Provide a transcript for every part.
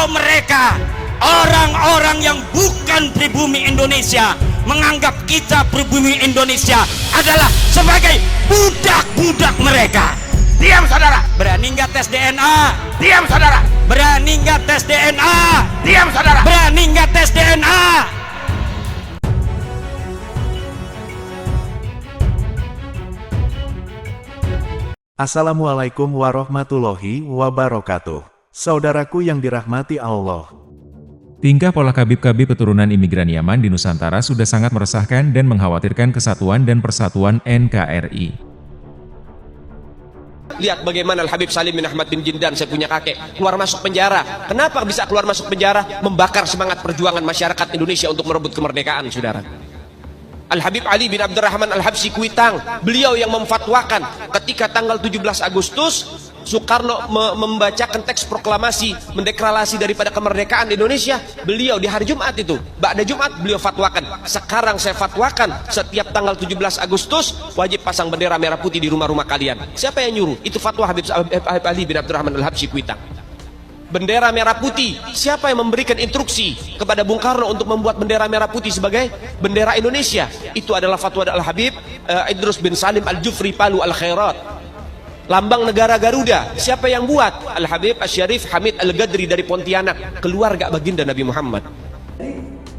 Kalau mereka orang-orang yang bukan pribumi Indonesia menganggap kita pribumi Indonesia adalah sebagai budak-budak mereka. Diam saudara. Berani nggak tes DNA? Diam saudara. Berani nggak tes DNA? Diam saudara. Berani nggak tes DNA? Assalamualaikum warahmatullahi wabarakatuh. Saudaraku yang dirahmati Allah. Tingkah pola Khabib-Khabib keturunan imigran Yaman di Nusantara sudah sangat meresahkan dan mengkhawatirkan kesatuan dan persatuan NKRI. Lihat bagaimana Al-Habib Salim bin Ahmad bin Jindan, saya punya kakek, keluar masuk penjara. Kenapa bisa keluar masuk penjara? Membakar semangat perjuangan masyarakat Indonesia untuk merebut kemerdekaan, saudara. Al-Habib Ali bin Abdurrahman Al-Habsyi Kuitang, beliau yang memfatwakan ketika tanggal 17 Agustus Soekarno membacakan teks proklamasi mendeklarasi daripada kemerdekaan Indonesia. Beliau di hari Jumat itu, ba'da Jumat beliau fatwakan, sekarang saya fatwakan setiap tanggal 17 Agustus wajib pasang bendera merah putih di rumah-rumah kalian. Siapa yang nyuruh? Itu fatwa Habib Ali bin Abdurrahman Al-Habsyi Kuitang. Bendera merah putih, siapa yang memberikan instruksi kepada Bung Karno untuk membuat bendera merah putih sebagai bendera Indonesia? Itu adalah fatwa Al-Habib Idrus bin Salim Al-Jufri Palu Al-Khairat. Lambang negara Garuda, siapa yang buat? Al-Habib Asy-Syarif Hamid Al-Gadri dari Pontianak, keluarga baginda Nabi Muhammad.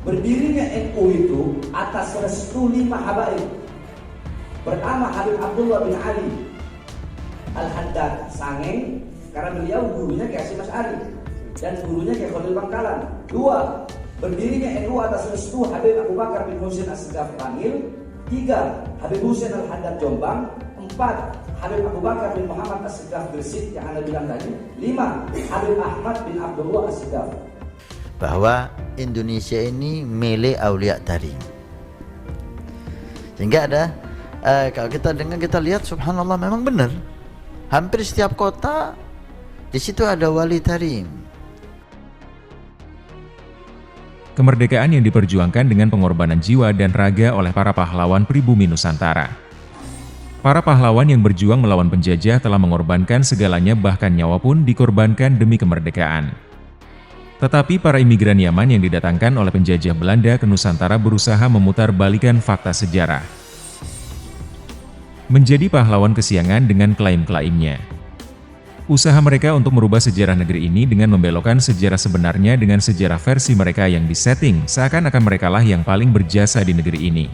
Berdirinya NU itu atas restu 5 habaib. Pertama Habib Abdullah bin Ali Al-Haddad Sangeng, karena beliau gurunya Kiai Hasyim Asy'ari dan gurunya Kiai Khalil Bangkalan. 2. Berdirinya NU atas restu Habib Abu Bakar bin Husain As-Segaf Bangil. 3. Habib Husain Al-Haddad Jombang. 4. Habib Abu Bakar bin Muhammad As-Segaf Gresik yang Anda bilang tadi. 5. Habib Ahmad bin Abdullah As-Segaf. Bahwa Indonesia ini milik Aulia Tarim. Sehingga ada kalau kita dengar, kita lihat, subhanallah, memang benar. Hampir setiap kota di situ ada wali tarim. Kemerdekaan yang diperjuangkan dengan pengorbanan jiwa dan raga oleh para pahlawan pribumi Nusantara. Para pahlawan yang berjuang melawan penjajah telah mengorbankan segalanya, bahkan nyawa pun dikorbankan demi kemerdekaan. Tetapi para imigran Yaman yang didatangkan oleh penjajah Belanda ke Nusantara berusaha memutarbalikkan fakta sejarah. Menjadi pahlawan kesiangan dengan klaim-klaimnya. Usaha mereka untuk merubah sejarah negeri ini dengan membelokkan sejarah sebenarnya dengan sejarah versi mereka yang disetting seakan-akan merekalah yang paling berjasa di negeri ini.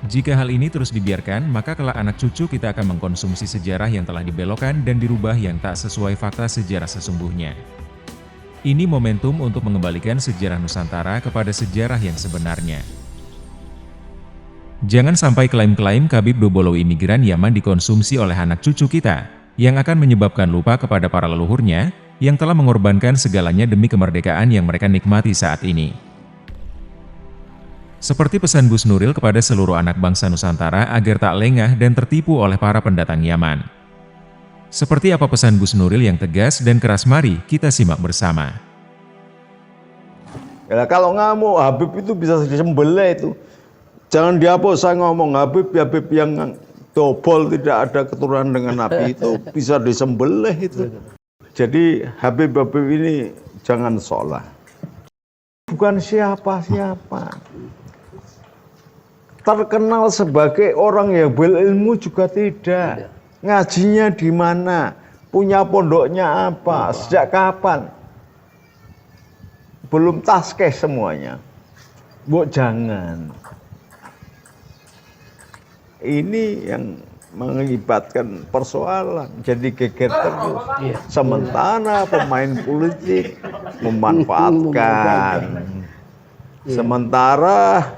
Jika hal ini terus dibiarkan, maka kelak anak cucu kita akan mengkonsumsi sejarah yang telah dibelokkan dan dirubah yang tak sesuai fakta sejarah sesungguhnya. Ini momentum untuk mengembalikan sejarah Nusantara kepada sejarah yang sebenarnya. Jangan sampai klaim-klaim Khabib Dobolo imigran Yaman dikonsumsi oleh anak cucu kita, yang akan menyebabkan lupa kepada para leluhurnya, yang telah mengorbankan segalanya demi kemerdekaan yang mereka nikmati saat ini. Seperti pesan Gus Nuril kepada seluruh anak bangsa Nusantara agar tak lengah dan tertipu oleh para pendatang Yaman. Seperti apa pesan Gus Nuril yang tegas dan keras, mari kita simak bersama. Ya, kalau ngamuk Habib itu bisa disembelih itu. Jangan dihapus, saya ngomong Habib yang dobol tidak ada keturunan dengan Nabi itu bisa disembelih itu. Jadi Habib ini jangan sholat. Bukan siapa-siapa. Terkenal sebagai orang yang berilmu juga tidak. Ngajinya di mana? Punya pondoknya apa? Sejak kapan? Belum taskeh semuanya. Bu, jangan. Ini yang mengakibatkan persoalan, jadi geger terus. Sementara pemain politik memanfaatkan. Sementara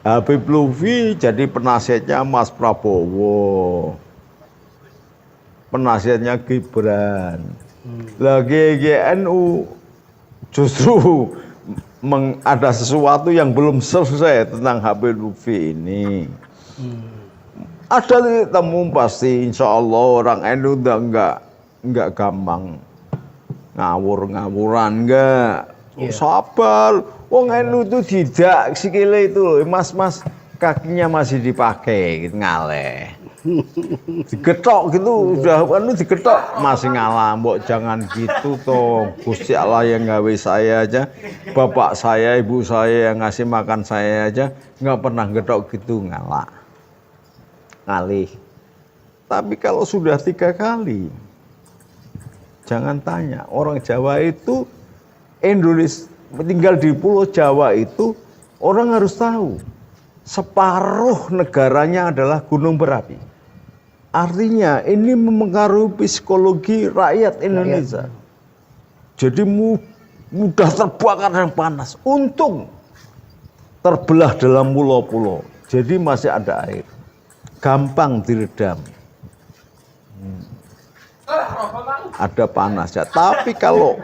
Habib Lutfi jadi penasihatnya Mas Prabowo, penasihatnya Gibran. Lagi GNU justru ada sesuatu yang belum selesai tentang Habib Lutfi ini. Ada temu pasti, insya Allah orang NU udah enggak gampang ngawur-ngawuran, enggak. Sabar, wong NU itu tidak sikile itu loh, mas kakinya masih dipakai, gitu, ngaleh. Digetok gitu, udah anu digetok masih ngalah. Mbok jangan gitu toh. Gusti Allah yang gawe saya aja, bapak saya, ibu saya yang ngasih makan saya aja nggak pernah getok gitu, ngalah. Ngalih. Tapi kalau sudah 3 kali, jangan tanya. Orang Jawa itu, Indonesia tinggal di Pulau Jawa itu, orang harus tahu separuh negaranya adalah gunung berapi. Artinya ini mempengaruhi psikologi rakyat Indonesia. Jadi mudah terbakar dan panas. Untung terbelah dalam pulau-pulau. Jadi masih ada air. Gampang diredam. Ada panasnya. Tapi kalau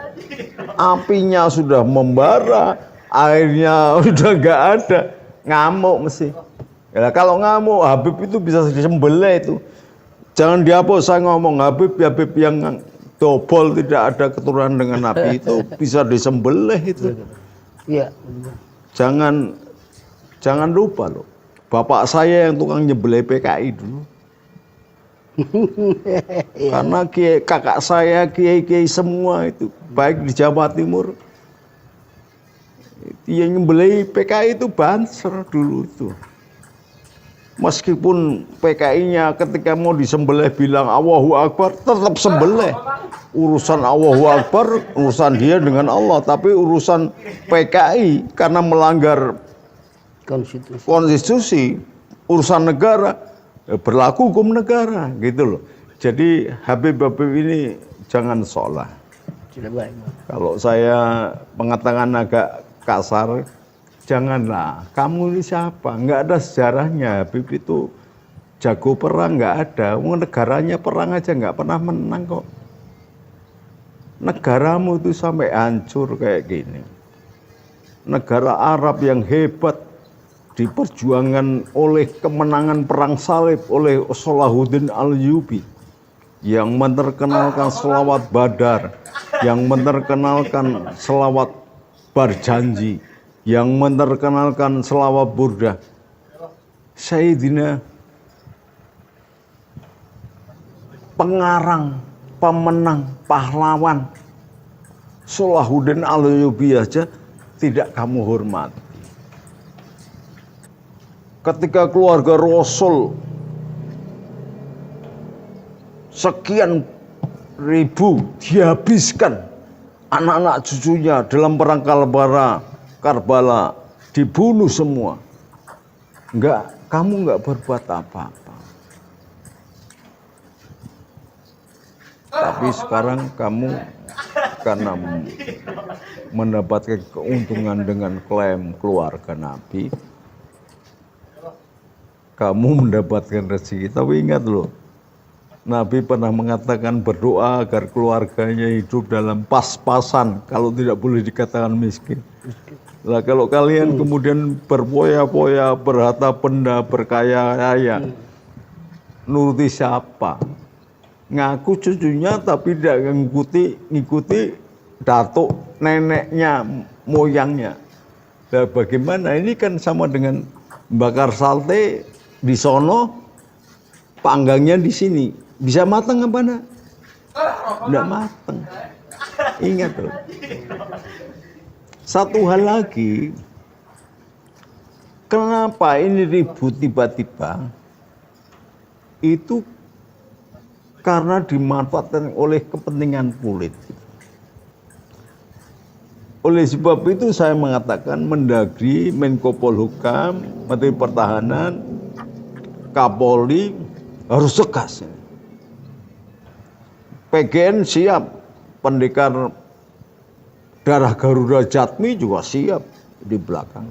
apinya sudah membara, airnya udah nggak ada, ngamuk mesti. Ya, kalau ngamuk, Habib itu bisa disembelih itu. Jangan dihapus saya ngomong Habib yang dobol tidak ada keturunan dengan Nabi itu bisa disembelih itu. Iya. Jangan lupa loh. Bapak saya yang tukang nyembelih PKI dulu. Karena kakak saya, kiai-kiai semua itu, baik di Jawa Timur, yang nyembelih PKI itu Banser dulu itu. Meskipun PKI-nya ketika mau disembelih bilang Allahu Akbar, tetap sembelih. Urusan Allahu Akbar, urusan dia dengan Allah. Tapi urusan PKI karena melanggar konstitusi, urusan negara, berlaku hukum negara gitu loh. Jadi Habib-Habib ini jangan sholat. Kalau saya mengatakan agak kasar, janganlah, kamu ini siapa? Nggak ada sejarahnya. Habib itu jago perang, nggak ada. Negaranya perang aja nggak pernah menang kok. Negaramu itu sampai hancur kayak gini. Negara Arab yang hebat diperjuangkan oleh kemenangan perang salib oleh Salahuddin Ayyubi yang menerkenalkan selawat Badar, yang menerkenalkan selawat Berjanji, yang menerkenalkan selawat Burdah. Sayyidina pengarang, pemenang, pahlawan Salahuddin Ayyubi aja tidak kamu hormati. Ketika keluarga Rasul sekian ribu dihabiskan, anak-anak cucunya dalam perang Karbala dibunuh semua. Kamu enggak berbuat apa-apa. Tapi sekarang kamu karena mendapatkan keuntungan dengan klaim keluarga Nabi, kamu mendapatkan rezeki. Tapi ingat loh, Nabi pernah mengatakan berdoa agar keluarganya hidup dalam pas-pasan, kalau tidak boleh dikatakan miskin. Lah kalau kalian kemudian berpoya-poya, berharta benda, berkaya-kaya, nuruti siapa? Ngaku cucunya tapi tidak ngikuti datuk neneknya, moyangnya. Nah, bagaimana? Ini kan sama dengan bakar sate di sono, panggangnya di sini. Bisa matang apa enggak? Enggak matang. Ingat loh. Satu hal lagi, kenapa ini ribut tiba-tiba? Itu karena dimanfaatkan oleh kepentingan politik. Oleh sebab itu saya mengatakan Mendagri, Menko Polhukam, Menteri Pertahanan, Kapolri harus tegas. PGN siap, pendekar darah Garuda Jatmi juga siap di belakang.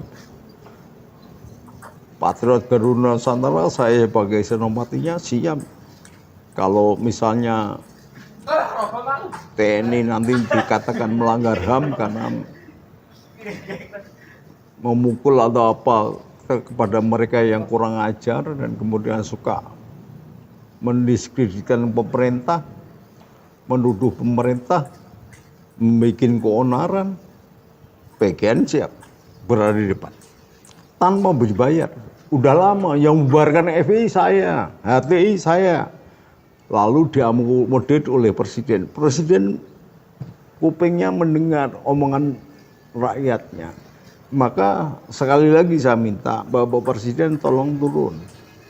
Patriot Garuda Nusantara saya sebagai senopatinya siap. Kalau misalnya TNI nanti dikatakan melanggar HAM karena memukul atau apa kepada mereka yang kurang ajar dan kemudian suka mendiskreditkan pemerintah, menuduh pemerintah, membuat keonaran, PGN siap berada di depan tanpa dibayar. Udah lama yang membubarkan FPI saya, HTI saya. Lalu diakomodir oleh presiden. Presiden kupingnya mendengar omongan rakyatnya. Maka sekali lagi saya minta Bapak Presiden tolong turun.